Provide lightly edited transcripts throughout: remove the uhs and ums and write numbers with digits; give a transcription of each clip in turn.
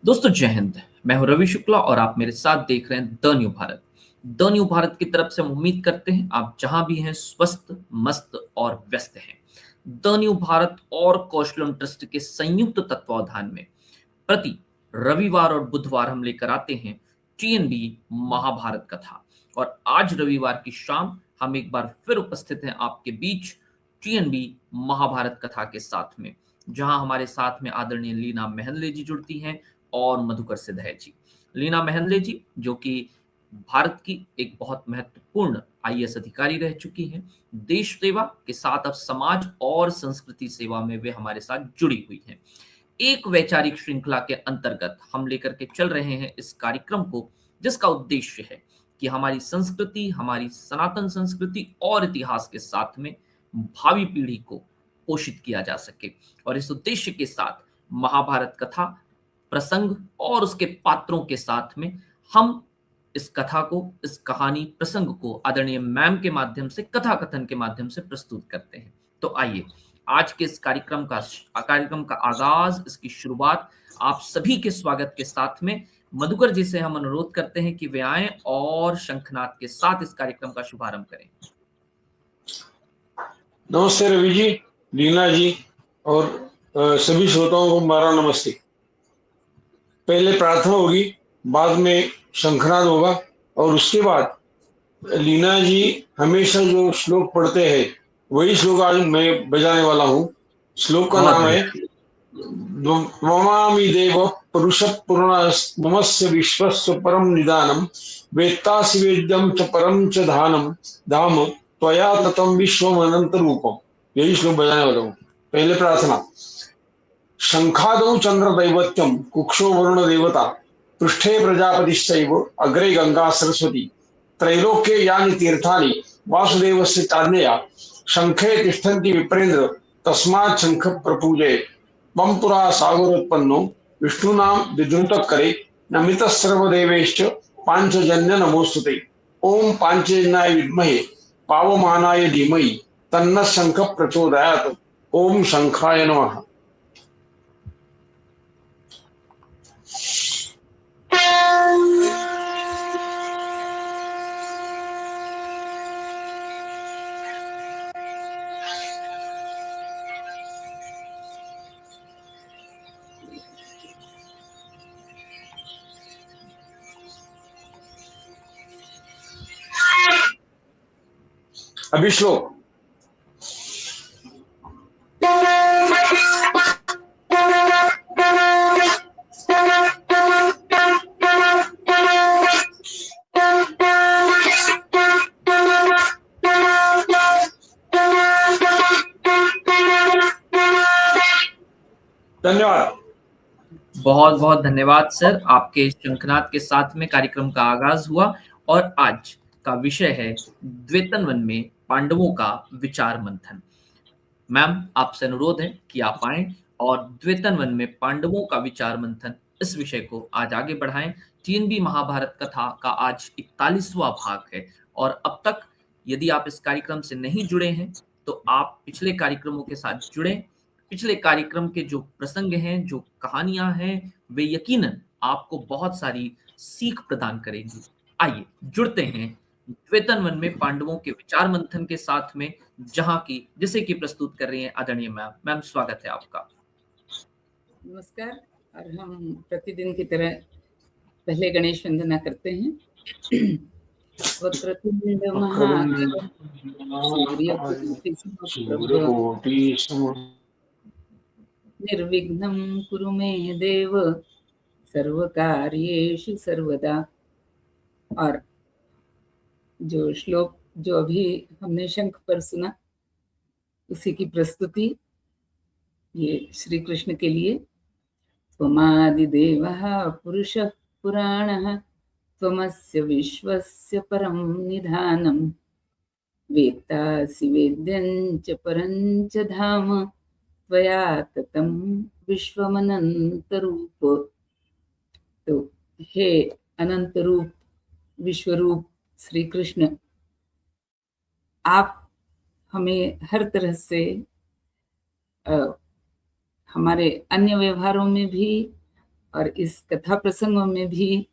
दोस्तों जय हिंद। मैं हूं रवि शुक्ला और आप मेरे साथ देख रहे हैं the new Bharat. The new Bharat की तरफ से हम उम्मीद करते हैं आप जहां भी हैं स्वस्थ मस्त और व्यस्त हैं। द न्यू भारत और कौशलम ट्रस्ट के संयुक्त तत्वावधान में प्रति रविवार और बुधवार हम लेकर आते हैं टीएनबी महाभारत कथा। और आज रविवार की शाम हम एक बार फिर उपस्थित हैं आपके बीच टीएनबी महाभारत कथा के साथ में, जहां हमारे साथ में आदरणीय लीना मेहंदले जी जुड़ती हैं और मधुकर सिधै जी। लीना मेहंदले जी जो कि भारत की एक बहुत महत्वपूर्ण आईएएस अधिकारी रह चुकी हैं, देश सेवा के साथ अब समाज और संस्कृति सेवा में वे हमारे साथ जुड़ी हुई हैं। एक वैचारिक श्रृंखला के अंतर्गत हम लेकर के चल रहे हैं इस कार्यक्रम को, जिसका उद्देश्य है कि हमारी संस्कृति, हमारी सनातन संस्कृति और इतिहास के साथ में भावी पीढ़ी को पोषित किया जा सके। और इस उद्देश्य के साथ महाभारत कथा प्रसंग और उसके पात्रों के साथ में हम इस कथा को, इस कहानी प्रसंग को आदरणीय मैम के माध्यम से, कथा कथन के माध्यम से प्रस्तुत करते हैं। तो आइए आज के इस कार्यक्रम का आगाज, इसकी शुरुआत आप सभी के स्वागत के साथ में मधुकर जी से हम अनुरोध करते हैं कि वे आएं और शंखनाद के साथ इस कार्यक्रम का शुभारंभ करें। नमस्ते रवि जी, लीना जी और सभी श्रोताओं को हमारा नमस्ते। पहले प्रार्थना होगी, बाद में शंखनाद होगा और उसके बाद लीना जी हमेशा जो श्लोक पढ़ते हैं वही श्लोक आज मैं बजाने वाला हूँ। श्लोक का बहुत नाम है बढ़िया। ममामि देव पुरुष पूर्णमस्य विश्वस्य परम निदानम वेत्तासि वेद्यम च परम च धानम धाम त्वया ततम विश्वम अनंत रूपम। यही श्लोक बजाने वाला हूँ। पहले प्रार्थना। शंखादौ चंद्र दैवत्यम कुक्षो वरुण देवता पृष्ठे प्रजापतिश्चैव अग्रे गंगा सरस्वती त्रैलोक्ये यानि तीर्थानि वासुदेवस्य चाज्ञया शंखे तिष्ठन्ति विप्रेन्द्र तस्मात् शंख प्रपूजये मम पुरा सागरोत्पन्नो विष्णुनां विधृतकरे नमितः सर्वदेवैश्च पांचजन्य नमोस्तुते। ओम पांचजन्याय विद्महे पावमानाय धीमहि तन्नः शंख प्रचोदयात्। ओम शंखाय नमः। अभी श्लोक। धन्यवाद। बहुत बहुत धन्यवाद सर। आपके शंखनाद के साथ में कार्यक्रम का आगाज हुआ और आज का विषय है द्वेतन वन में पांडवों का विचार मंथन। मैम आपसे अनुरोध है कि आप आएं और द्वेतन वन में पांडवों का विचार मंथन इस विषय को आज आगे बढ़ाएं। टीएनबी महाभारत कथा का आज 41वां भाग है और अब तक यदि आप इस कार्यक्रम से नहीं जुड़े हैं तो आप पिछले कार्यक्रमों के साथ जुड़ें। पिछले कार्यक्रम के जो प्रसंग हैं, जो कहानियां हैं, वे यकीनन आपको बहुत सारी सीख प्रदान करेंगी। आइए जुड़ते हैं द्वेतन वन में पांडवों के विचार मंथन के साथ में, जहां की जिसे की प्रस्तुत कर रही हैं आदरणीय मैम। मैम स्वागत है आपका। नमस्कार। और हम प्रतिदिन की तरह पहले गणेश वंदना करते हैं। वक्रतुंड महाकाय सूर्यकोटि समप्रभ निर्विघ्नं कुरु मे देव सर्वकार्येषु सर्वदा। और जो श्लोक जो अभी हमने शंख पर सुना उसी की प्रस्तुति ये श्री कृष्ण के लिए। त्वमादिदेवः पुरुषः पुराणः त्वमस्य विश्वस्य परं निधानं वेत्तासि वेद्यं च परं च धाम त्वया ततं विश्वमनंत रूप। तो हे अनंत रूप, विश्वरूप श्री कृष्ण, आप हमें हर तरह से हमारे अन्य व्यवहारों में भी और इस कथा प्रसंगों में भी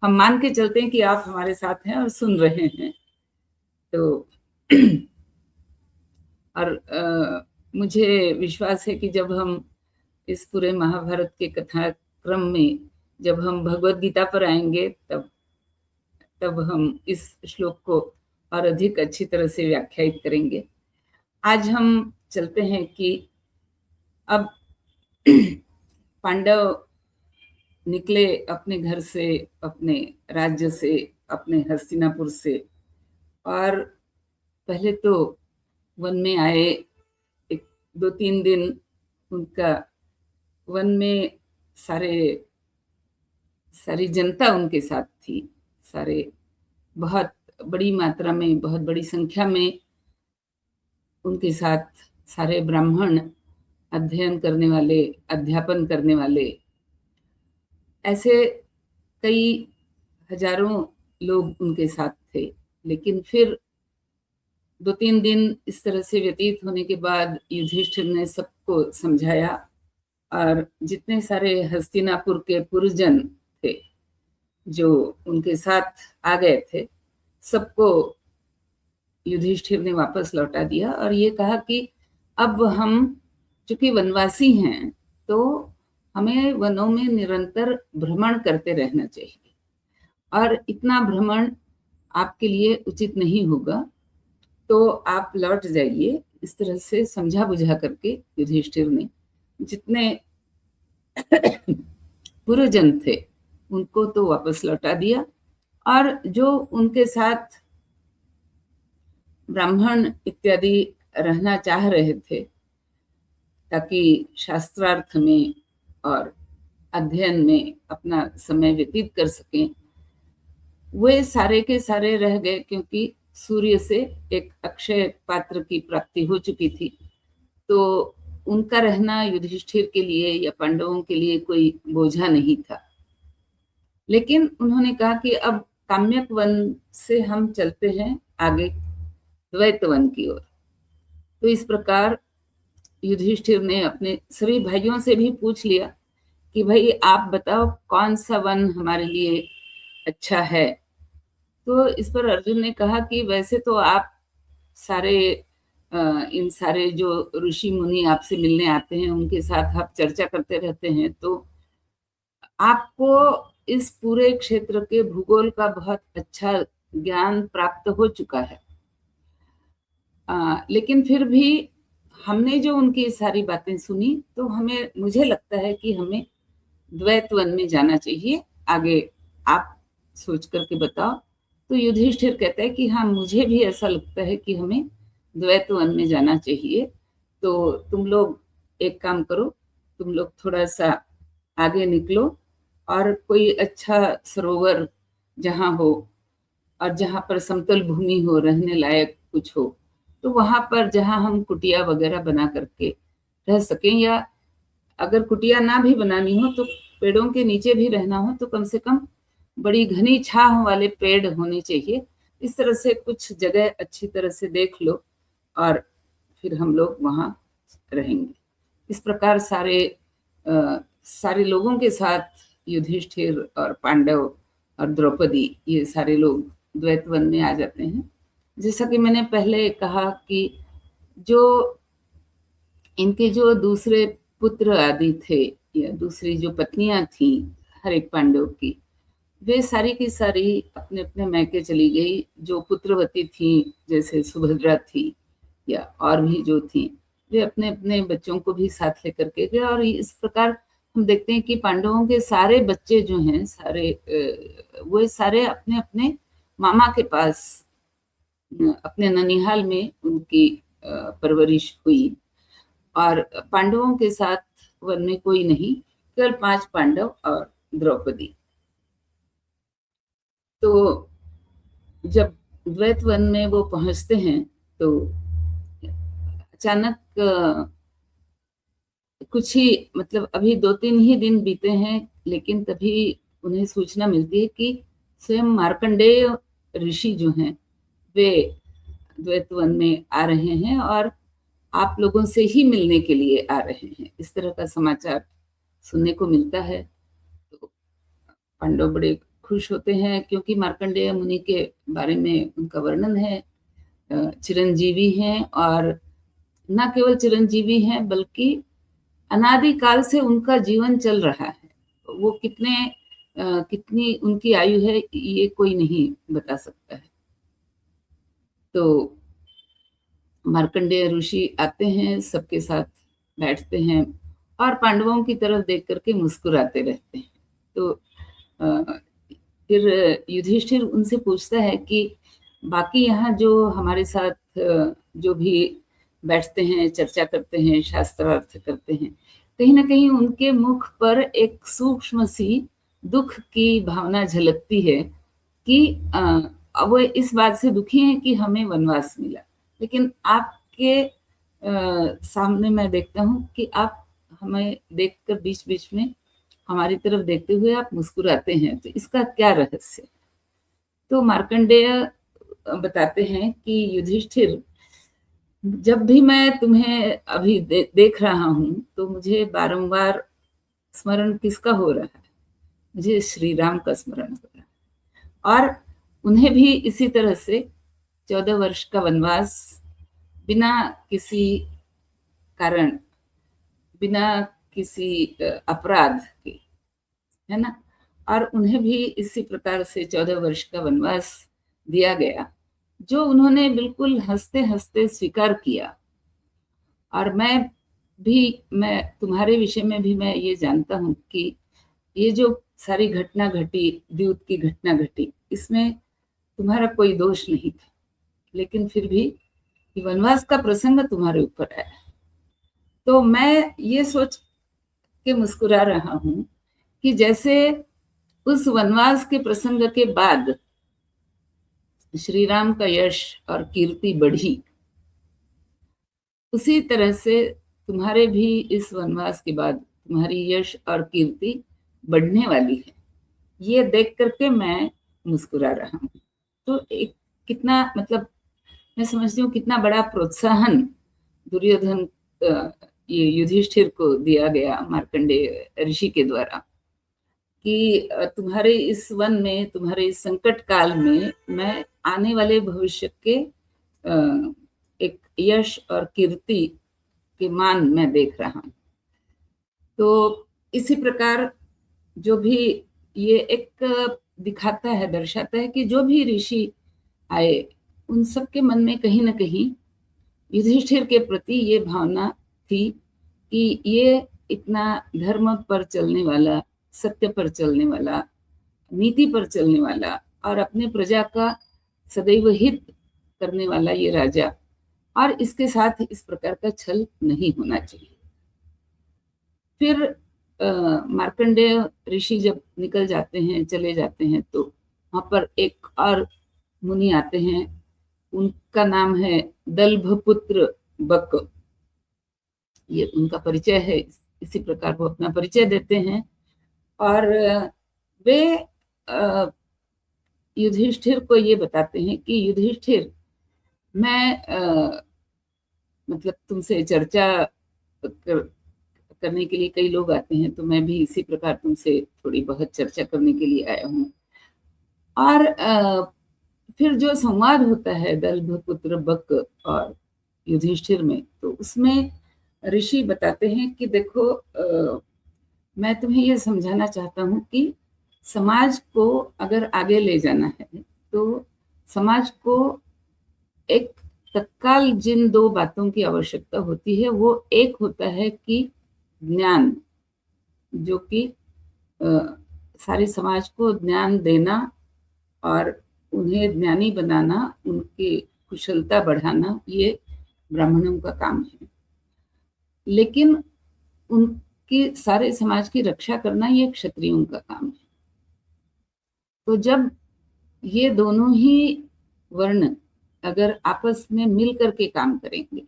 हम मान के चलते हैं कि आप हमारे साथ हैं और सुन रहे हैं। तो और मुझे विश्वास है कि जब हम इस पूरे महाभारत के कथाक्रम में जब हम भगवत गीता पर आएंगे तब हम इस श्लोक को और अधिक अच्छी तरह से व्याख्यायित करेंगे। आज हम चलते हैं कि अब पांडव निकले अपने घर से, अपने राज्य से, अपने हस्तिनापुर से, और पहले तो वन में आए। 2-3 दिन उनका वन में सारी जनता उनके साथ थी। बहुत बड़ी मात्रा में, बहुत बड़ी संख्या में उनके साथ सारे ब्राह्मण, अध्ययन करने वाले, अध्यापन करने वाले, ऐसे कई हजारों लोग उनके साथ थे। लेकिन फिर 2-3 दिन इस तरह से व्यतीत होने के बाद युधिष्ठिर ने सबको समझाया, और जितने सारे हस्तिनापुर के पुरजन थे जो उनके साथ आ गए थे, सबको युधिष्ठिर ने वापस लौटा दिया और ये कहा कि अब हम चूंकि वनवासी हैं तो हमें वनों में निरंतर भ्रमण करते रहना चाहिए, और इतना भ्रमण आपके लिए उचित नहीं होगा, तो आप लौट जाइए। इस तरह से समझा बुझा करके युधिष्ठिर ने जितने पुरजन थे उनको तो वापस लौटा दिया, और जो उनके साथ ब्राह्मण इत्यादि रहना चाह रहे थे ताकि शास्त्रार्थ में और अध्ययन में अपना समय व्यतीत कर सकें, वे सारे के सारे रह गए, क्योंकि सूर्य से एक अक्षय पात्र की प्राप्ति हो चुकी थी। तो उनका रहना युधिष्ठिर के लिए या पांडवों के लिए कोई बोझा नहीं था। लेकिन उन्होंने कहा कि अब काम्यक वन से हम चलते हैं आगे द्वैत वन की ओर। तो इस प्रकार युधिष्ठिर ने अपने सभी भाइयों से भी पूछ लिया कि भाई आप बताओ कौन सा वन हमारे लिए अच्छा है। तो इस पर अर्जुन ने कहा कि वैसे तो आप सारे इन सारे जो ऋषि मुनि आपसे मिलने आते हैं उनके साथ आप चर्चा करते रहते हैं, तो आपको इस पूरे क्षेत्र के भूगोल का बहुत अच्छा ज्ञान प्राप्त हो चुका है। लेकिन फिर भी हमने जो उनकी सारी बातें सुनी तो मुझे लगता है कि हमें द्वैत वन में जाना चाहिए, आगे आप सोच करके बताओ। तो युधिष्ठिर कहता है कि हाँ, मुझे भी ऐसा लगता है कि हमें द्वैत वन में जाना चाहिए। तो तुम लोग एक काम करो, तुम लोग थोड़ा सा आगे निकलो और कोई अच्छा सरोवर जहाँ हो और जहाँ पर समतल भूमि हो, रहने लायक कुछ हो, तो वहां पर जहाँ हम कुटिया वगैरह बना करके रह सकें, या अगर कुटिया ना भी बनानी हो तो पेड़ों के नीचे भी रहना हो तो कम से कम बड़ी घनी छांव वाले पेड़ होने चाहिए। इस तरह से कुछ जगह अच्छी तरह से देख लो और फिर हम लोग वहाँ रहेंगे। इस प्रकार सारे लोगों के साथ युधिष्ठिर और पांडव और द्रौपदी, ये सारे लोग द्वैत वन में आ जाते हैं। जैसा कि मैंने पहले कहा कि जो इनके जो दूसरे पुत्र आदि थे या दूसरी जो पत्नियां थी हर एक पांडव की, वे सारी की सारी अपने अपने मैके चली गई। जो पुत्रवती थी जैसे सुभद्रा थी या और भी जो थी, वे अपने अपने बच्चों को भी साथ लेकर के गए। और इस प्रकार हम देखते हैं कि पांडवों के सारे बच्चे जो हैं वो सारे अपने अपने मामा के पास, अपने ननिहाल में उनकी परवरिश हुई। और पांडवों के साथ वन में कोई नहीं, केवल 5 पांडव और द्रौपदी। तो जब द्वैत वन में वो पहुंचते हैं तो अचानक कुछ ही मतलब अभी 2-3 ही दिन बीते हैं, लेकिन तभी उन्हें सूचना मिलती है कि स्वयं मार्कंडेय ऋषि जो हैं वे द्वैत वन में आ रहे हैं और आप लोगों से ही मिलने के लिए आ रहे हैं। इस तरह का समाचार सुनने को मिलता है। पांडव बड़े खुश होते हैं क्योंकि मार्कंडेय मुनि के बारे में उनका वर्णन है, चिरंजीवी हैं, और न केवल चिरंजीवी हैं बल्कि अनादिकाल से उनका जीवन चल रहा है। वो कितनी उनकी आयु है ये कोई नहीं बता सकता है। तो मार्कंडेय ऋषि आते हैं, सबके साथ बैठते हैं और पांडवों की तरफ देख करके मुस्कुराते रहते हैं। तो फिर युधिष्ठिर उनसे पूछता है कि बाकी यहाँ जो हमारे साथ जो भी बैठते हैं, चर्चा करते हैं, शास्त्रार्थ करते हैं, कहीं ना कहीं उनके मुख पर एक सूक्ष्म सी दुख की भावना झलकती है कि वो इस बात से दुखी हैं कि हमें वनवास मिला। लेकिन आपके सामने मैं देखता हूँ कि आप हमें देखकर बीच बीच में हमारी तरफ देखते हुए आप मुस्कुराते हैं, तो इसका क्या रहस्य? तो मार्कंडेय बताते हैं कि युधिष्ठिर, जब भी मैं तुम्हें अभी देख रहा हूं तो मुझे बारंबार स्मरण किसका हो रहा है? मुझे श्री राम का स्मरण हो रहा है। और उन्हें भी इसी तरह से 14 वर्ष का वनवास बिना किसी कारण, बिना किसी अपराध के, है ना, और उन्हें भी इसी प्रकार से 14 वर्ष का वनवास दिया गया, जो उन्होंने बिल्कुल हंसते हंसते स्वीकार किया। और मैं तुम्हारे विषय में भी मैं ये जानता हूँ कि ये जो सारी घटना घटी, द्यूत की घटना घटी, इसमें तुम्हारा कोई दोष नहीं था, लेकिन फिर भी वनवास का प्रसंग तुम्हारे ऊपर आया। तो मैं ये सोच के मुस्कुरा रहा हूँ कि जैसे उस वनवास के प्रसंग के बाद श्री राम का यश और कीर्ति बढ़ी, उसी तरह से तुम्हारे भी इस वनवास के बाद तुम्हारी यश और कीर्ति बढ़ने वाली है। ये देख करके मैं मुस्कुरा रहा हूँ। तो एक कितना, मतलब मैं समझती हूँ कितना बड़ा प्रोत्साहन दुर्योधन ये युधिष्ठिर को दिया गया मार्कंडेय ऋषि के द्वारा कि तुम्हारे इस वन में, तुम्हारे इस संकट काल में मैं आने वाले भविष्य के एक यश और कीर्ति के मान मैं देख रहा हूँ। तो इसी प्रकार जो भी ये एक दिखाता है, दर्शाता है कि जो भी ऋषि आए उन सबके मन में कहीं ना कहीं युधिष्ठिर के प्रति ये भावना थी कि ये इतना धर्म पर चलने वाला, सत्य पर चलने वाला, नीति पर चलने वाला और अपने प्रजा का सदैव हित करने वाला ये राजा, और इसके साथ इस प्रकार का छल नहीं होना चाहिए। फिर मार्कंडेय ऋषि जब निकल जाते हैं, चले जाते हैं, तो वहां पर एक और मुनि आते हैं, उनका नाम है दल्भपुत्र बक। ये उनका परिचय है, इसी प्रकार वो अपना परिचय देते हैं। और वे युधिष्ठिर को ये बताते हैं कि युधिष्ठिर, मैं मतलब तुमसे चर्चा करने के लिए कई लोग आते हैं, तो मैं भी इसी प्रकार तुमसे थोड़ी बहुत चर्चा करने के लिए आया हूँ। और फिर जो संवाद होता है दल्भपुत्र बक और युधिष्ठिर में, तो उसमें ऋषि बताते हैं कि देखो, मैं तुम्हें ये समझाना चाहता हूँ कि समाज को अगर आगे ले जाना है तो समाज को एक तत्काल जिन दो बातों की आवश्यकता होती है, वो एक होता है कि ज्ञान, जो कि सारे समाज को ज्ञान देना और उन्हें ज्ञानी बनाना, उनकी कुशलता बढ़ाना, ये ब्राह्मणों का काम है। लेकिन उनकी सारे समाज की रक्षा करना ये क्षत्रियों का काम है। तो जब ये दोनों ही वर्ण अगर आपस में मिल करके काम करेंगे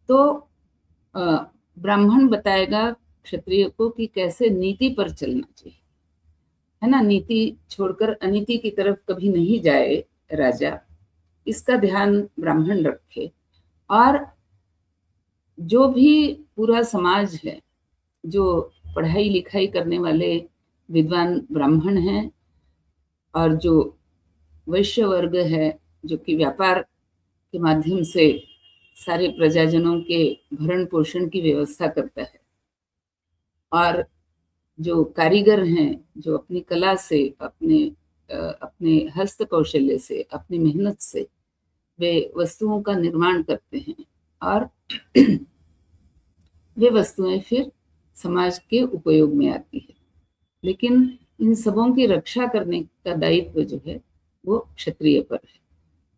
तो ब्राह्मण बताएगा क्षत्रिय को कि कैसे नीति पर चलना चाहिए, है ना, नीति छोड़कर अनीति की तरफ कभी नहीं जाए राजा, इसका ध्यान ब्राह्मण रखे। और जो भी पूरा समाज है, जो पढ़ाई लिखाई करने वाले विद्वान ब्राह्मण हैं और जो वैश्य वर्ग है जो कि व्यापार के माध्यम से सारे प्रजाजनों के भरण पोषण की व्यवस्था करता है, और जो कारीगर हैं जो अपनी कला से, अपने हस्त कौशल्य से, अपनी मेहनत से वे वस्तुओं का निर्माण करते हैं, और वे वस्तुएं फिर समाज के उपयोग में आती है। लेकिन इन सबों की रक्षा करने का दायित्व जो है वो क्षत्रिय पर है।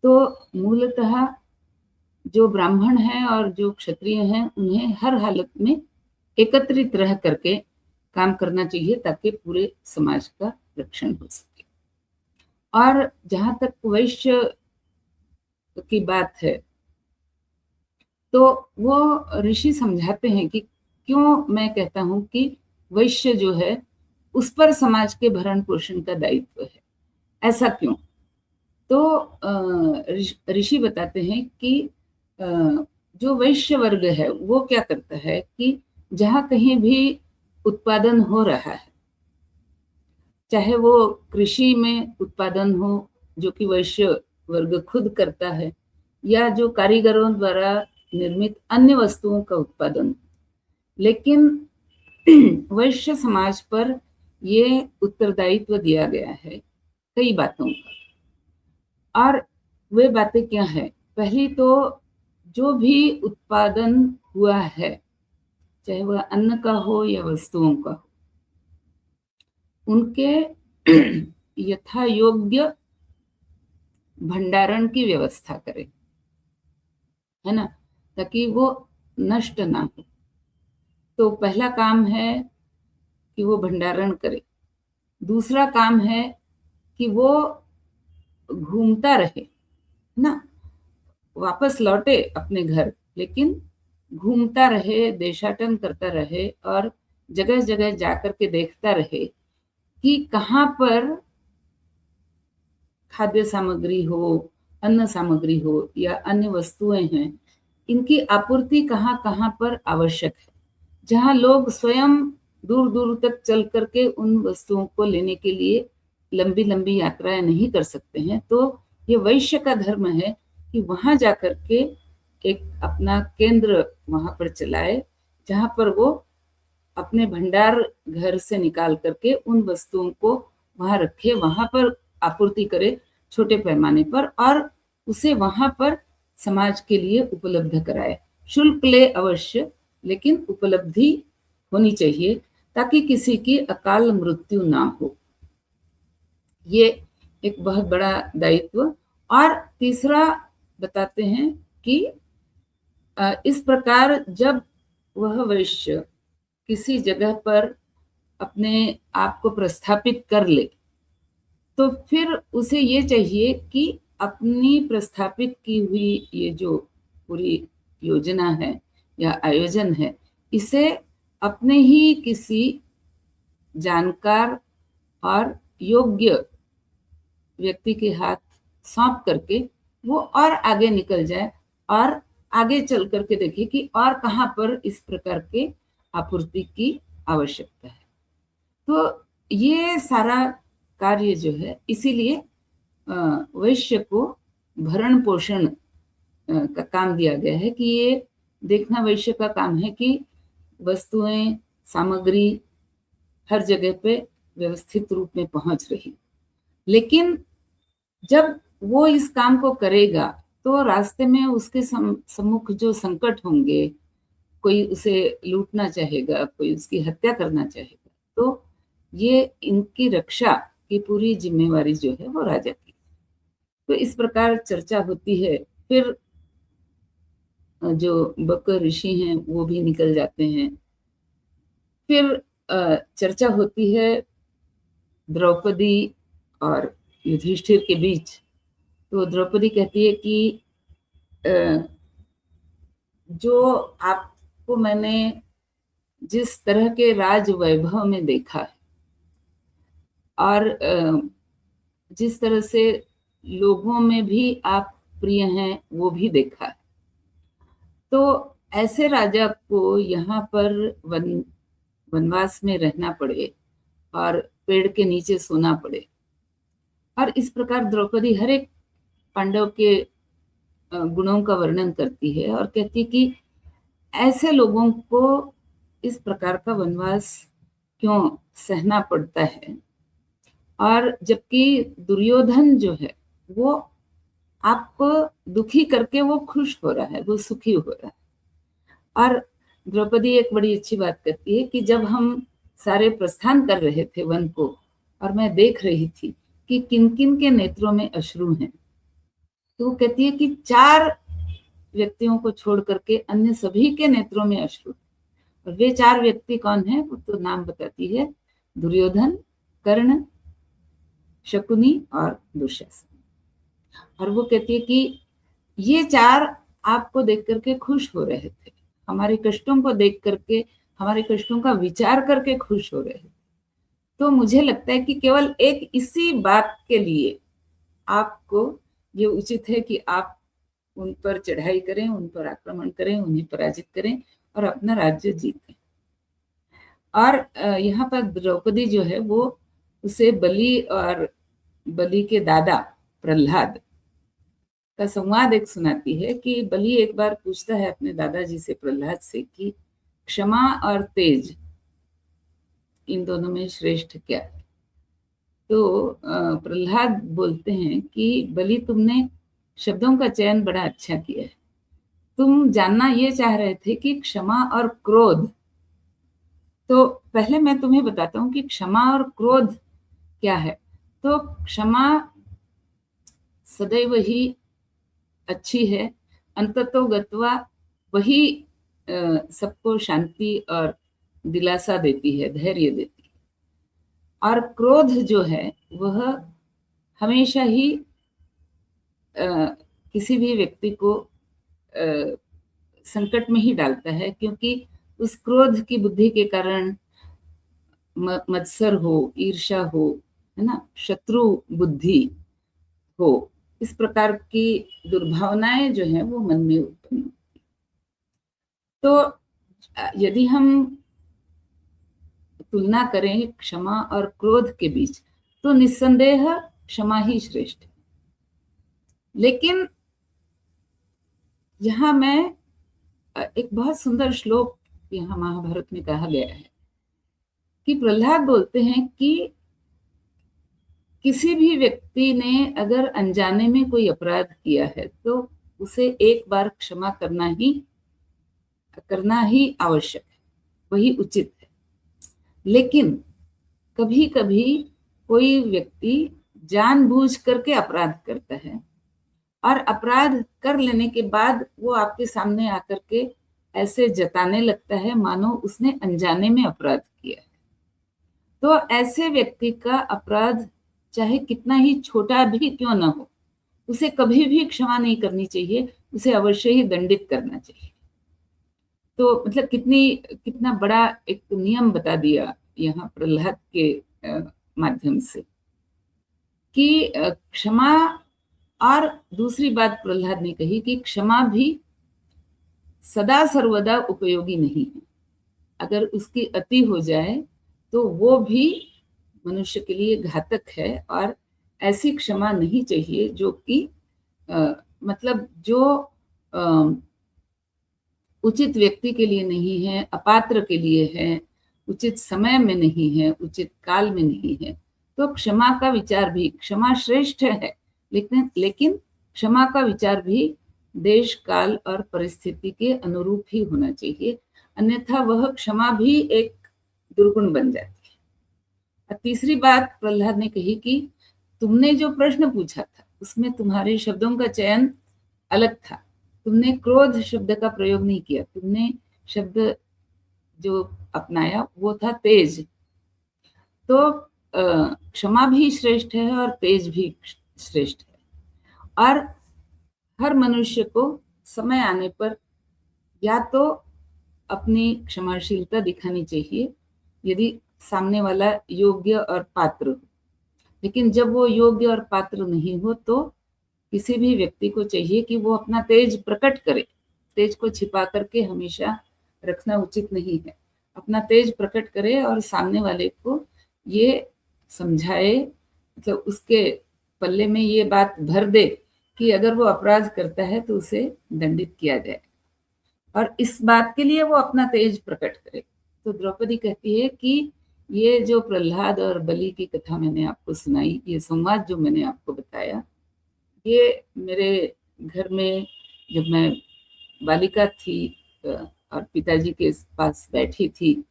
तो मूलतः जो ब्राह्मण हैं और जो क्षत्रिय हैं उन्हें हर हालत में एकत्रित रह करके काम करना चाहिए ताकि पूरे समाज का रक्षण हो सके। और जहाँ तक वैश्य की बात है तो वो ऋषि समझाते हैं कि क्यों मैं कहता हूँ कि वैश्य जो है उस पर समाज के भरण पोषण का दायित्व है, ऐसा क्यों? तो ऋषि बताते हैं कि जो वैश्य वर्ग है वो क्या करता है कि जहाँ कहीं भी उत्पादन हो रहा है, चाहे वो कृषि में उत्पादन हो जो कि वैश्य वर्ग खुद करता है, या जो कारीगरों द्वारा निर्मित अन्य वस्तुओं का उत्पादन, लेकिन वैश्य समाज पर ये उत्तरदायित्व दिया गया है कई बातों का। और वे बातें क्या है? पहली तो जो भी उत्पादन हुआ है, चाहे वह अन्न का हो या वस्तुओं का हो, उनके यथा योग्य भंडारण की व्यवस्था करें, है ना, ताकि वो नष्ट ना हो। तो पहला काम है कि वो भंडारण करे। दूसरा काम है कि वो घूमता रहे ना, वापस लौटे अपने घर, लेकिन घूमता रहे, देशाटन करता रहे और जगह जगह जाकर के देखता रहे कि कहाँ पर खाद्य सामग्री हो, अन्न सामग्री हो या अन्य वस्तुएं हैं, इनकी आपूर्ति कहाँ कहाँ पर आवश्यक है, जहाँ लोग स्वयं दूर दूर तक चल करके उन वस्तुओं को लेने के लिए लंबी लंबी यात्राएं नहीं कर सकते हैं। तो ये वैश्य का धर्म है कि वहां जाकर के एक अपना केंद्र वहां पर चलाए, जहां पर वो अपने भंडार घर से निकाल करके उन वस्तुओं को वहां रखे, वहां पर आपूर्ति करे छोटे पैमाने पर, और उसे वहां पर समाज के लिए उपलब्ध कराए। शुल्क ले अवश्य, लेकिन उपलब्धि होनी चाहिए ताकि किसी की अकाल मृत्यु ना हो। ये एक बहुत बड़ा दायित्व। और तीसरा बताते हैं कि इस प्रकार जब वह वैश्य किसी जगह पर अपने आप को प्रस्थापित कर ले, तो फिर उसे ये चाहिए कि अपनी प्रस्थापित की हुई ये जो पूरी योजना है या आयोजन है, इसे अपने ही किसी जानकार और योग्य व्यक्ति के हाथ सौंप करके वो और आगे निकल जाए और आगे चल करके देखे कि और कहाँ पर इस प्रकार के आपूर्ति की आवश्यकता है। तो ये सारा कार्य जो है, इसीलिए वैश्य को भरण पोषण का काम दिया गया है कि ये देखना वैश्य का काम है कि वस्तुएं, सामग्री हर जगह पे व्यवस्थित रूप में पहुंच रही। लेकिन जब वो इस काम को करेगा तो रास्ते में उसके सम्मुख जो संकट होंगे, कोई उसे लूटना चाहेगा, कोई उसकी हत्या करना चाहेगा, तो ये इनकी रक्षा की पूरी जिम्मेवारी जो है वो राजा की। तो इस प्रकार चर्चा होती है। फिर जो बक ऋषि हैं वो भी निकल जाते हैं। फिर चर्चा होती है द्रौपदी और युधिष्ठिर के बीच। तो द्रौपदी कहती है कि जो आपको मैंने जिस तरह के राज वैभव में देखा है और जिस तरह से लोगों में भी आप प्रिय हैं वो भी देखा है, तो ऐसे राजा को यहाँ पर वनवास में रहना पड़े और पेड़ के नीचे सोना पड़े। और इस प्रकार द्रौपदी हर एक पांडव के गुणों का वर्णन करती है और कहती है कि ऐसे लोगों को इस प्रकार का वनवास क्यों सहना पड़ता है, और जबकि दुर्योधन जो है वो आपको दुखी करके वो खुश हो रहा है, वो सुखी हो रहा है। और द्रौपदी एक बड़ी अच्छी बात करती है कि जब हम सारे प्रस्थान कर रहे थे वन को, और मैं देख रही थी कि किन किन के नेत्रों में अश्रु हैं, तो वो कहती है कि 4 व्यक्तियों को छोड़ करके अन्य सभी के नेत्रों में अश्रु। और वे 4 व्यक्ति कौन है, वो तो नाम बताती है, दुर्योधन, कर्ण, शकुनी और दुशासन। और वो कहती है कि ये 4 आपको देख करके खुश हो रहे थे, हमारे कष्टों को देख करके, हमारे कष्टों का विचार करके खुश हो रहे थे। तो मुझे लगता है कि केवल एक इसी बात के लिए आपको ये उचित है कि आप उन पर चढ़ाई करें, उन पर आक्रमण करें, उन्हें पराजित करें और अपना राज्य जीतें। और यहाँ पर द्रौपदी जो है वो उसे बलि और बलि के दादा प्रहलाद का संवाद एक सुनाती है कि बलि एक बार पूछता है अपने दादाजी से, प्रहलाद से, कि क्षमा और तेज इन दोनों में श्रेष्ठ क्या है। तो प्रहलाद बोलते हैं कि बलि, तुमने शब्दों का चयन बड़ा अच्छा किया है। तुम जानना ये चाह रहे थे कि क्षमा और क्रोध, तो पहले मैं तुम्हें बताता हूँ कि क्षमा और क्रोध क्या है। तो क्षमा सदैव ही अच्छी है, अंततो गत्वा वही सबको शांति और दिलासा देती है, धैर्य देती है। और क्रोध जो है वह हमेशा ही किसी भी व्यक्ति को संकट में ही डालता है, क्योंकि उस क्रोध की बुद्धि के कारण मत्सर हो, ईर्ष्या हो, है ना, शत्रु बुद्धि हो, इस प्रकार की दुर्भावनाएं जो है वो मन में उत्पन्न होती। तो यदि हम तुलना करें क्षमा और क्रोध के बीच, तो निस्संदेह क्षमा ही श्रेष्ठ है। लेकिन यहाँ मैं एक बहुत सुंदर श्लोक यहाँ महाभारत में कहा गया है कि प्रहलाद बोलते हैं कि किसी भी व्यक्ति ने अगर अनजाने में कोई अपराध किया है तो उसे एक बार क्षमा करना ही आवश्यक है, वही उचित है। लेकिन कभी कभी कोई व्यक्ति जानबूझ करके अपराध करता है, और अपराध कर लेने के बाद वो आपके सामने आकर के ऐसे जताने लगता है मानो उसने अनजाने में अपराध किया है। तो ऐसे व्यक्ति का अपराध चाहे कितना ही छोटा भी क्यों ना हो, उसे कभी भी क्षमा नहीं करनी चाहिए, उसे अवश्य ही दंडित करना चाहिए। तो मतलब कितना बड़ा एक नियम बता दिया यहाँ प्रहलाद के माध्यम से कि क्षमा। और दूसरी बात प्रहलाद ने कही कि क्षमा भी सदा सर्वदा उपयोगी नहीं है, अगर उसकी अति हो जाए तो वो भी मनुष्य के लिए घातक है। और ऐसी क्षमा नहीं चाहिए जो कि मतलब जो उचित व्यक्ति के लिए नहीं है, अपात्र के लिए है, उचित समय में नहीं है, उचित काल में नहीं है। तो क्षमा का विचार भी, क्षमा श्रेष्ठ है, लेकिन क्षमा का विचार भी देश काल और परिस्थिति के अनुरूप ही होना चाहिए, अन्यथा वह क्षमा भी एक दुर्गुण बन जाती है। और तीसरी बात प्रहलाद ने कही कि तुमने जो प्रश्न पूछा था उसमें तुम्हारे शब्दों का चयन अलग था, तुमने क्रोध शब्द का प्रयोग नहीं किया, तुमने शब्द जो अपनाया वो था तेज। तो क्षमा भी श्रेष्ठ है और तेज भी श्रेष्ठ है। और हर मनुष्य को समय आने पर या तो अपनी क्षमाशीलता दिखानी चाहिए यदि सामने वाला योग्य और पात्र हो, लेकिन जब वो योग्य और पात्र नहीं हो तो किसी भी व्यक्ति को चाहिए कि वो अपना तेज प्रकट करे। तेज को छिपा करके हमेशा रखना उचित नहीं है, अपना तेज प्रकट करे और सामने वाले को ये समझाए, मतलब उसके पल्ले में ये बात भर दे कि अगर वो अपराध करता है तो उसे दंडित किया जाए, और इस बात के लिए वो अपना तेज प्रकट करे। तो द्रौपदी कहती है कि ये जो प्रहलाद और बलि की कथा मैंने आपको सुनाई, ये संवाद जो मैंने आपको बताया, ये मेरे घर में जब मैं बालिका थी और पिताजी के पास बैठी थी,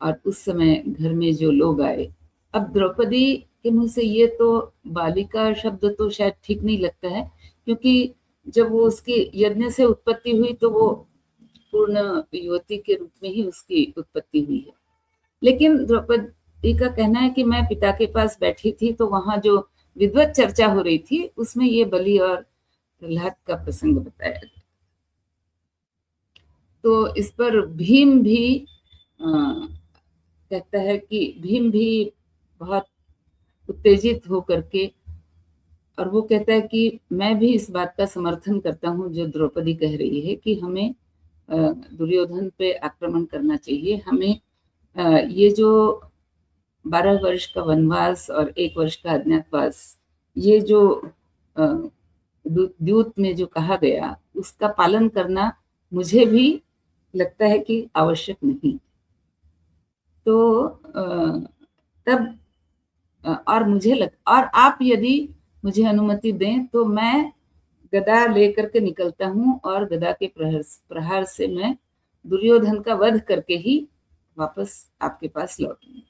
और उस समय घर में जो लोग आए, अब द्रौपदी के मुंह से ये तो बालिका शब्द तो शायद ठीक नहीं लगता है, क्योंकि जब वो उसकी यज्ञ से उत्पत्ति हुई तो वो पूर्ण युवती के रूप में ही उसकी उत्पत्ति हुई है। लेकिन द्रौपदी का कहना है कि मैं पिता के पास बैठी थी तो वहां जो विद्वत चर्चा हो रही थी उसमें ये बलि और प्रहलाद का प्रसंग बताया गया। तो इस पर भीम भी कहता है कि भीम भी बहुत उत्तेजित हो करके, और वो कहता है कि मैं भी इस बात का समर्थन करता हूँ जो द्रौपदी कह रही है कि हमें दुर्योधन पे आक्रमण करना चाहिए। हमें ये जो 12 वर्ष का वनवास और 1 वर्ष का अज्ञातवास, ये जो द्यूत में जो कहा गया उसका पालन करना मुझे भी लगता है कि आवश्यक नहीं। तो तब और आप यदि मुझे अनुमति दें तो मैं गदा लेकर के निकलता हूँ और गदा के प्रहार से मैं दुर्योधन का वध करके ही वापस आपके पास लौटूंगा,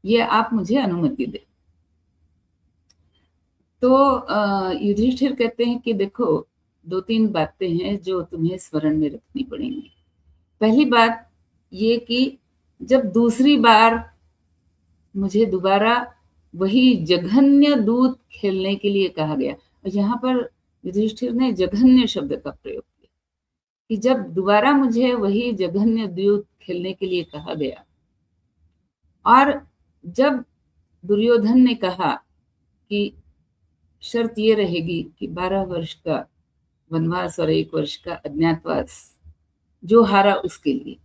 ये आप मुझे अनुमति दें। तो युधिष्ठिर कहते हैं कि देखो, 2-3 बातें हैं जो तुम्हें स्मरण में रखनी पड़ेंगी। पहली बात ये कि जब दूसरी बार मुझे दोबारा वही जघन्य दूत खेलने के लिए कहा गया, और यहाँ पर युधिष्ठिर ने जघन्य शब्द का प्रयोग किया कि जब दोबारा मुझे वही जघन्य दूत खेलने के लिए कहा गया, और जब दुर्योधन ने कहा कि शर्त ये रहेगी कि 12 वर्ष का वनवास और 1 वर्ष का अज्ञातवास, जो हारा उसके लिए,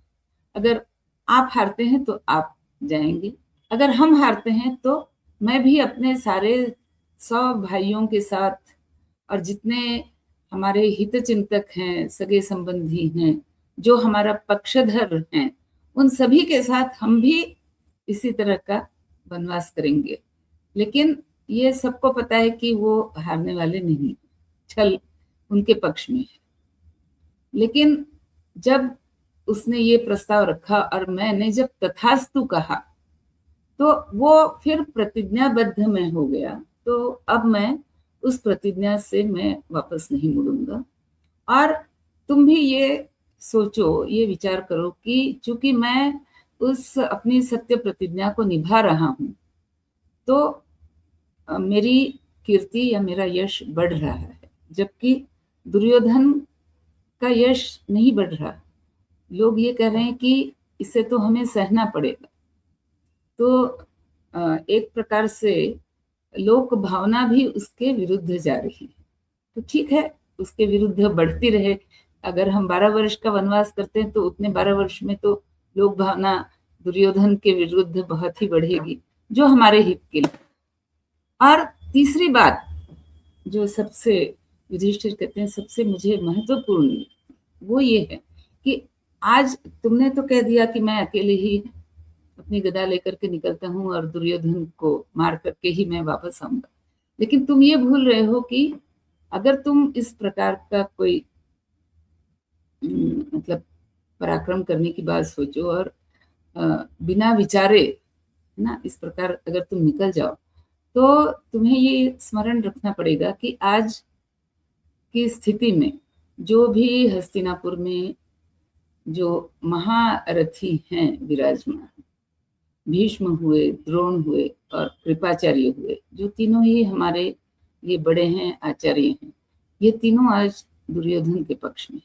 अगर आप हारते हैं तो आप जाएंगे, अगर हम हारते हैं तो मैं भी अपने सारे 100 भाइयों के साथ और जितने हमारे हित चिंतक हैं, सगे संबंधी हैं, जो हमारा पक्षधर हैं, उन सभी के साथ हम भी इसी तरह का वनवास करेंगे। लेकिन ये सबको पता है कि वो हारने वाले नहीं, छल उनके पक्ष में है। लेकिन जब उसने ये प्रस्ताव रखा और मैंने जब तथास्तु कहा तो वो फिर प्रतिज्ञाबद्ध में हो गया, तो अब मैं उस प्रतिज्ञा से मैं वापस नहीं मुड़ूंगा। और तुम भी ये सोचो, ये विचार करो कि चूंकि मैं उस अपनी सत्य प्रतिज्ञा को निभा रहा हूं तो मेरी कीर्ति या मेरा यश बढ़ रहा है, जबकि दुर्योधन का यश नहीं बढ़ रहा। लोग ये कह रहे हैं कि इसे तो हमें सहना पड़ेगा। तो एक प्रकार से लोक भावना भी उसके विरुद्ध जा रही है। तो ठीक है, उसके विरुद्ध बढ़ती रहे। अगर हम 12 वर्ष का वनवास करते हैं तो उतने 12 वर्ष में तो लोक भावना दुर्योधन के विरुद्ध बहुत ही बढ़ेगी, जो हमारे हित के लिए। और तीसरी बात जो सबसे, युधिष्ठिर कहते हैं सबसे मुझे महत्वपूर्ण, वो ये है कि आज तुमने तो कह दिया कि मैं अकेले ही अपनी गदा लेकर के निकलता हूँ और दुर्योधन को मार करके ही मैं वापस आऊंगा, लेकिन तुम ये भूल रहे हो कि अगर तुम इस प्रकार का कोई मतलब पराक्रम करने की बात सोचो और बिना विचारे ना इस प्रकार अगर तुम निकल जाओ, तो तुम्हें ये स्मरण रखना पड़ेगा कि आज की स्थिति में जो भी हस्तिनापुर में जो महारथी हैं विराजमान, भीष्म हुए, द्रोण हुए और कृपाचार्य हुए, जो तीनों ही हमारे ये बड़े हैं, आचार्य हैं, ये तीनों आज दुर्योधन के पक्ष में।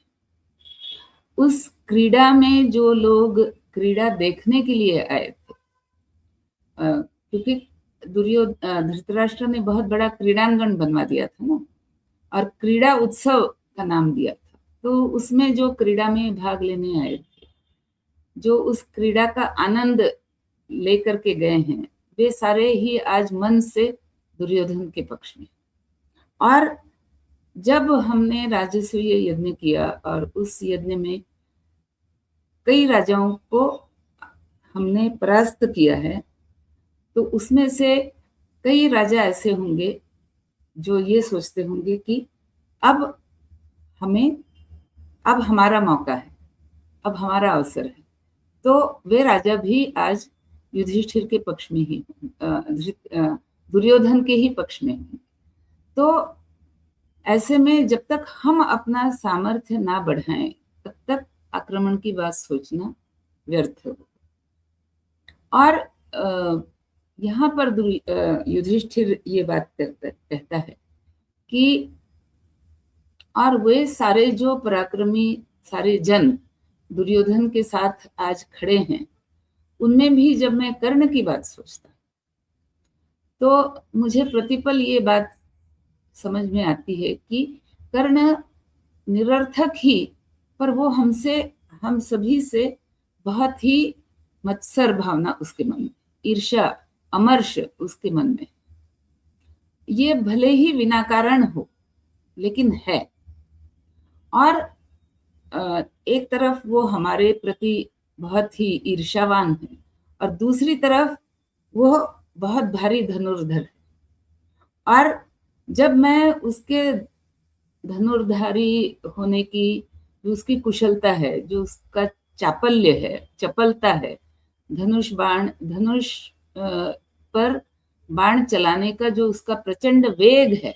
उस क्रीड़ा में जो लोग क्रीड़ा देखने के लिए आए थे, क्योंकि धृतराष्ट्र ने बहुत बड़ा क्रीड़ांगण बनवा दिया था ना, और क्रीड़ा उत्सव का नाम दिया था, तो उसमें जो क्रीड़ा में भाग लेने आए थे, जो उस क्रीड़ा का आनंद लेकर के गए हैं, वे सारे ही आज मन से दुर्योधन के पक्ष में। और जब हमने राजसूय यज्ञ किया और उस यज्ञ में कई राजाओं को हमने परास्त किया है, तो उसमें से कई राजा ऐसे होंगे जो ये सोचते होंगे कि अब हमारा मौका है, अब हमारा अवसर है। तो वे राजा भी आज युधिष्ठिर के पक्ष में ही, दुर्योधन के ही पक्ष में हैं। तो ऐसे में जब तक हम अपना सामर्थ्य ना बढ़ाएं, तब तक आक्रमण की बात सोचना व्यर्थ हो। और यहाँ पर युधिष्ठिर ये बात कहता है कि और वे सारे जो पराक्रमी सारे जन दुर्योधन के साथ आज खड़े हैं, उनमें भी जब मैं कर्ण की बात सोचता तो मुझे प्रतिपल ये बात समझ में आती है कि कर्ण निरर्थक ही, पर वो हम सभी से बहुत ही मत्सर भावना उसके मन में, ईर्ष्या अमर्ष उसके मन में, ये भले ही बिना कारण हो लेकिन है। और एक तरफ वो हमारे प्रति बहुत ही ईर्ष्यावान है और दूसरी तरफ वो बहुत भारी धनुर्धर है। और जब मैं उसके धनुर्धारी होने की, जो उसकी कुशलता है, जो उसका चापल्य है, चपलता है, धनुष पर बाण चलाने का जो उसका प्रचंड वेग है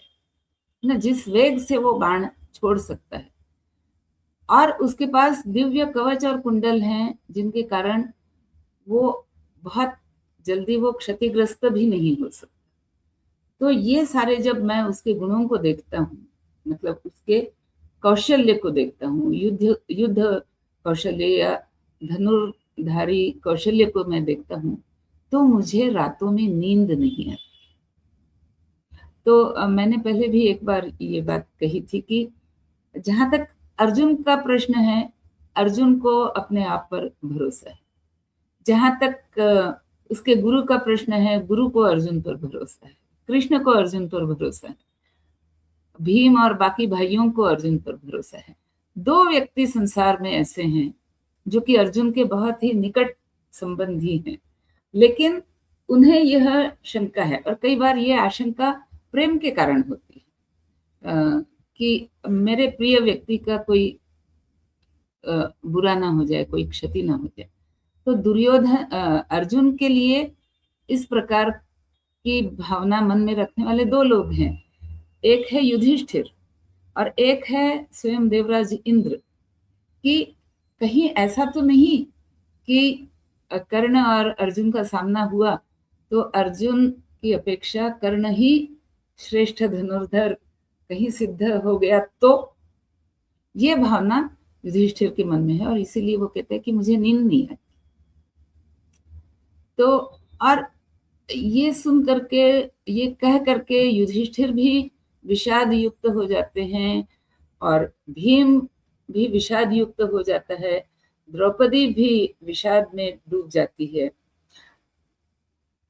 ना, जिस वेग से वो बाण छोड़ सकता है, और उसके पास दिव्य कवच और कुंडल हैं जिनके कारण वो बहुत जल्दी वो क्षतिग्रस्त भी नहीं हो सकता। तो ये सारे जब मैं उसके गुणों को देखता हूँ, मतलब उसके कौशल्य को देखता हूँ, युद्ध कौशल्य या धनुर्धारी कौशल्य को मैं देखता हूँ, तो मुझे रातों में नींद नहीं आती। तो मैंने पहले भी एक बार ये बात कही थी कि जहां तक अर्जुन का प्रश्न है, अर्जुन को अपने आप पर भरोसा है। जहां तक उसके गुरु का प्रश्न है, गुरु को अर्जुन पर भरोसा है, कृष्ण को अर्जुन पर भरोसा है, भीम और बाकी भाइयों को अर्जुन पर भरोसा है। 2 व्यक्ति संसार में ऐसे हैं जो कि अर्जुन के बहुत ही निकट संबंधी हैं, लेकिन उन्हें यह शंका है, और कई बार ये आशंका प्रेम के कारण होती है कि मेरे प्रिय व्यक्ति का कोई बुरा ना हो जाए, कोई क्षति ना हो जाए। तो अर्जुन के लिए इस प्रकार की भावना मन में रखने वाले 2 लोग हैं। एक है युधिष्ठिर और एक है स्वयं देवराज इंद्र, कि कहीं ऐसा तो नहीं कि कर्ण और अर्जुन का सामना हुआ तो अर्जुन की अपेक्षा कर्ण ही श्रेष्ठ धनुर्धर कहीं सिद्ध हो गया। तो ये भावना युधिष्ठिर के मन में है और इसीलिए वो कहते हैं कि मुझे नींद नहीं आती। तो और ये सुन करके, ये कह करके युधिष्ठिर भी विषाद युक्त हो जाते हैं और भीम भी विषाद युक्त हो जाता है, द्रौपदी भी विषाद में डूब जाती है।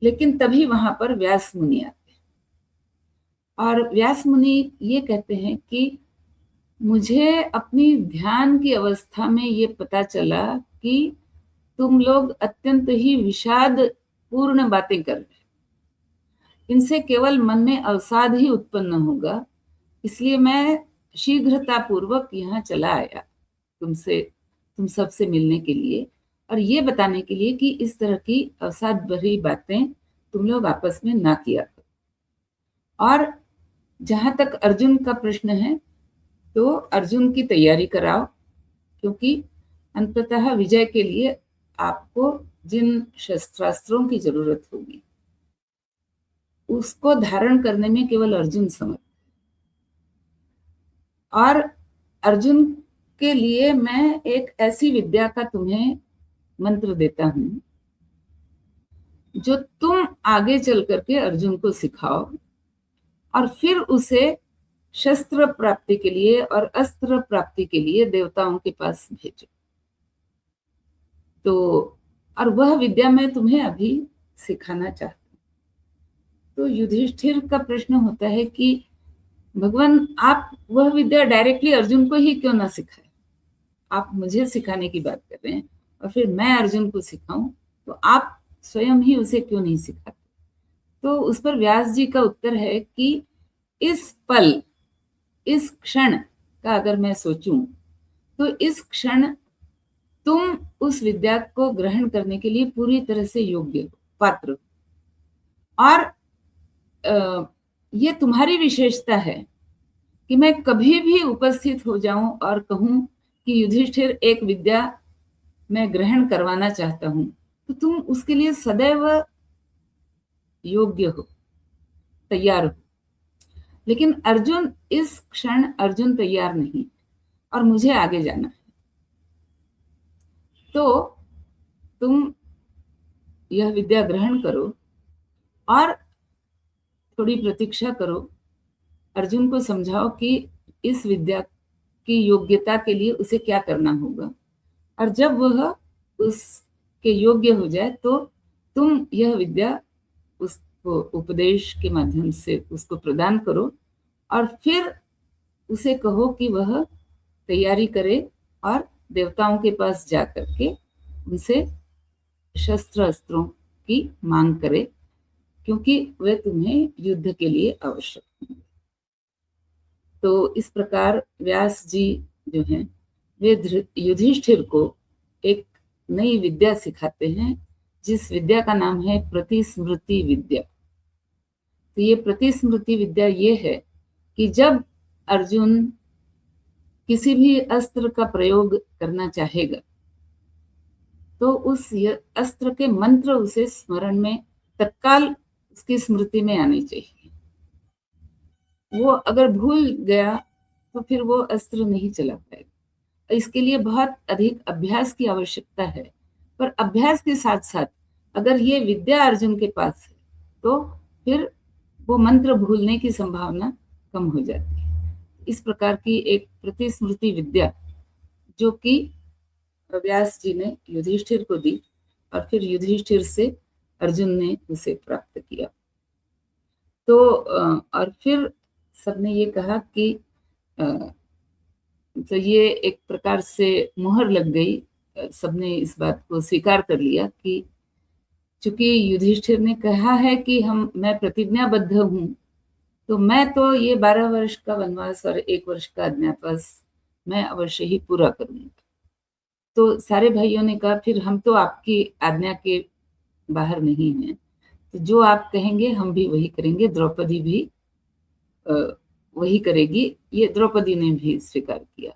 लेकिन तभी वहां पर व्यास मुनि आते हैं और व्यास मुनि ये कहते हैं कि मुझे अपनी ध्यान की अवस्था में ये पता चला कि तुम लोग अत्यंत ही विषाद पूर्ण बातें कर रहे हैं, इनसे केवल मन में अवसाद ही उत्पन्न होगा, इसलिए मैं शीघ्रता पूर्वक यहाँ चला आया तुम सबसे मिलने के लिए और ये बताने के लिए कि इस तरह की अवसाद भरी बातें तुम लोग आपस में ना किया करो। और जहां तक अर्जुन का प्रश्न है, तो अर्जुन की तैयारी कराओ, क्योंकि अंततः विजय के लिए आपको जिन शस्त्रास्त्रों की जरूरत होगी उसको धारण करने में केवल अर्जुन समर्थ है। और अर्जुन के लिए मैं एक ऐसी विद्या का तुम्हें मंत्र देता हूं जो तुम आगे चल करके अर्जुन को सिखाओ और फिर उसे शस्त्र प्राप्ति के लिए और अस्त्र प्राप्ति के लिए देवताओं के पास भेजो। तो और वह विद्या मैं तुम्हें अभी सिखाना चाहती हूँ। तो युधिष्ठिर का प्रश्न होता है कि भगवान आप वह विद्या डायरेक्टली अर्जुन को ही क्यों ना सिखाए, आप मुझे सिखाने की बात कर रहे हैं और फिर मैं अर्जुन को सिखाऊं, तो आप स्वयं ही उसे क्यों नहीं सिखाते। तो उस पर व्यास जी का उत्तर है कि इस पल, इस क्षण का अगर मैं सोचूं तो इस क्षण तुम उस विद्या को ग्रहण करने के लिए पूरी तरह से योग्य हो, पात्र हो। और ये तुम्हारी विशेषता है कि मैं कभी भी उपस्थित हो जाऊं और कहूं कि युधिष्ठिर एक विद्या मैं ग्रहण करवाना चाहता हूं, तो तुम उसके लिए सदैव योग्य हो, तैयार हो। लेकिन अर्जुन, इस क्षण अर्जुन तैयार नहीं और मुझे आगे जाना है, तो तुम यह विद्या ग्रहण करो और थोड़ी प्रतीक्षा करो, अर्जुन को समझाओ कि इस विद्या की योग्यता के लिए उसे क्या करना होगा, और जब वह उसके योग्य हो जाए तो तुम यह विद्या उसको उपदेश के माध्यम से उसको प्रदान करो और फिर उसे कहो कि वह तैयारी करे और देवताओं के पास जा करके उनसे शस्त्र अस्त्रों की मांग करे, क्योंकि वे तुम्हें युद्ध के लिए आवश्यक हैं। तो इस प्रकार व्यास जी जो हैं वे युधिष्ठिर को एक नई विद्या सिखाते हैं, जिस विद्या का नाम है प्रतिस्मृति विद्या। तो ये प्रतिस्मृति विद्या ये है कि जब अर्जुन किसी भी अस्त्र का प्रयोग करना चाहेगा तो उस अस्त्र के मंत्र उसे स्मरण में तत्काल उसकी स्मृति में आनी चाहिए। वो अगर भूल गया तो फिर वो अस्त्र नहीं चला पाएगा। इसके लिए बहुत अधिक अभ्यास की आवश्यकता है, पर अभ्यास के साथ साथ अगर ये विद्या अर्जुन के पास है तो फिर वो मंत्र भूलने की संभावना कम हो जाती है। इस प्रकार की एक प्रतिस्मृति विद्या जो कि व्यास जी ने युधिष्ठिर को दी और फिर युधिष्ठिर से अर्जुन ने उसे प्राप्त किया। तो और फिर सबने ये कहा कि तो ये एक प्रकार से मुहर लग गई, सबने इस बात को स्वीकार कर लिया कि चूंकि युधिष्ठिर ने कहा है कि मैं प्रतिज्ञाबद्ध हूं, तो मैं तो ये 12 वर्ष का वनवास और 1 वर्ष का अज्ञातवास मैं अवश्य ही पूरा करूंगा। तो सारे भाइयों ने कहा फिर हम तो आपकी आज्ञा के बाहर नहीं हैं, तो जो आप कहेंगे हम भी वही करेंगे, द्रौपदी भी वही करेगी। ये द्रौपदी ने भी स्वीकार किया।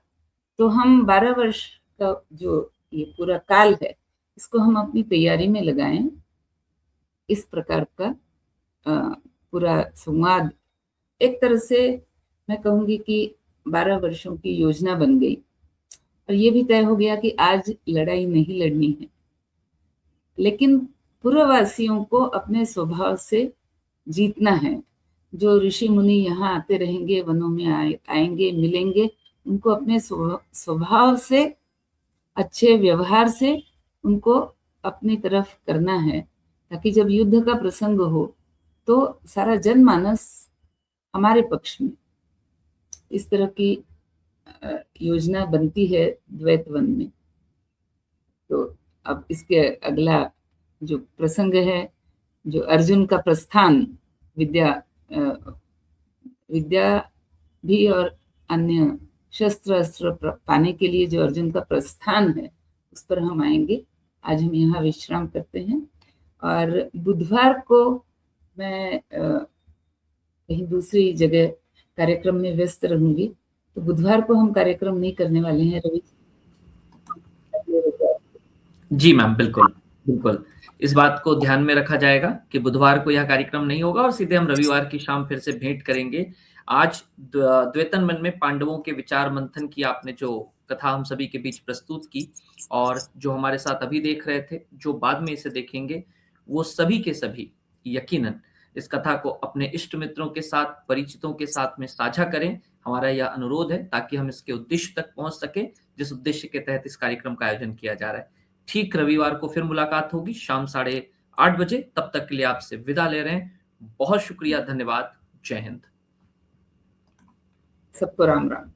तो हम 12 वर्ष का जो ये पूरा काल है इसको हम अपनी तैयारी में लगाएं। इस प्रकार का पूरा संवाद एक तरह से मैं कहूंगी कि 12 वर्षों की योजना बन गई और ये भी तय हो गया कि आज लड़ाई नहीं लड़नी है, लेकिन पूर्ववासियों को अपने स्वभाव से जीतना है। जो ऋषि मुनि यहाँ आते रहेंगे, वनों में आएंगे, मिलेंगे, उनको अपने स्वभाव से, अच्छे व्यवहार से उनको अपनी तरफ करना है, ताकि जब युद्ध का प्रसंग हो तो सारा जनमानस हमारे पक्ष में। इस तरह की योजना बनती है द्वैत वन में। तो अब इसके अगला जो प्रसंग है, जो अर्जुन का प्रस्थान, विद्या भी और अन्य शस्त्र अस्त्र पाने के लिए जो अर्जुन का प्रस्थान है, उस पर हम आएंगे। आज हम यहाँ विश्राम करते हैं और बुधवार को मैं कहीं दूसरी जगह कार्यक्रम में व्यस्त रहूंगी, तो बुधवार को हम कार्यक्रम नहीं करने वाले हैं। रवि जी मैम, बिल्कुल बिल्कुल, इस बात को ध्यान में रखा जाएगा कि बुधवार को यह कार्यक्रम नहीं होगा और सीधे हम रविवार की शाम फिर से भेंट करेंगे। आज द्वैतन मन में पांडवों के विचार मंथन की आपने जो कथा हम सभी के बीच प्रस्तुत की, और जो हमारे साथ अभी देख रहे थे, जो बाद में इसे देखेंगे, वो सभी के सभी यकीनन इस कथा को अपने इष्ट मित्रों के साथ, परिचितों के साथ में साझा करें। हमारा यह अनुरोध है ताकि हम इसके उद्देश्य तक पहुंच सके जिस उद्देश्य के तहत इस कार्यक्रम का आयोजन किया जा रहा है। ठीक रविवार को फिर मुलाकात होगी शाम 8:30 बजे। तब तक के लिए आपसे विदा ले रहे हैं। बहुत शुक्रिया, धन्यवाद, जय हिंद। सबको राम राम।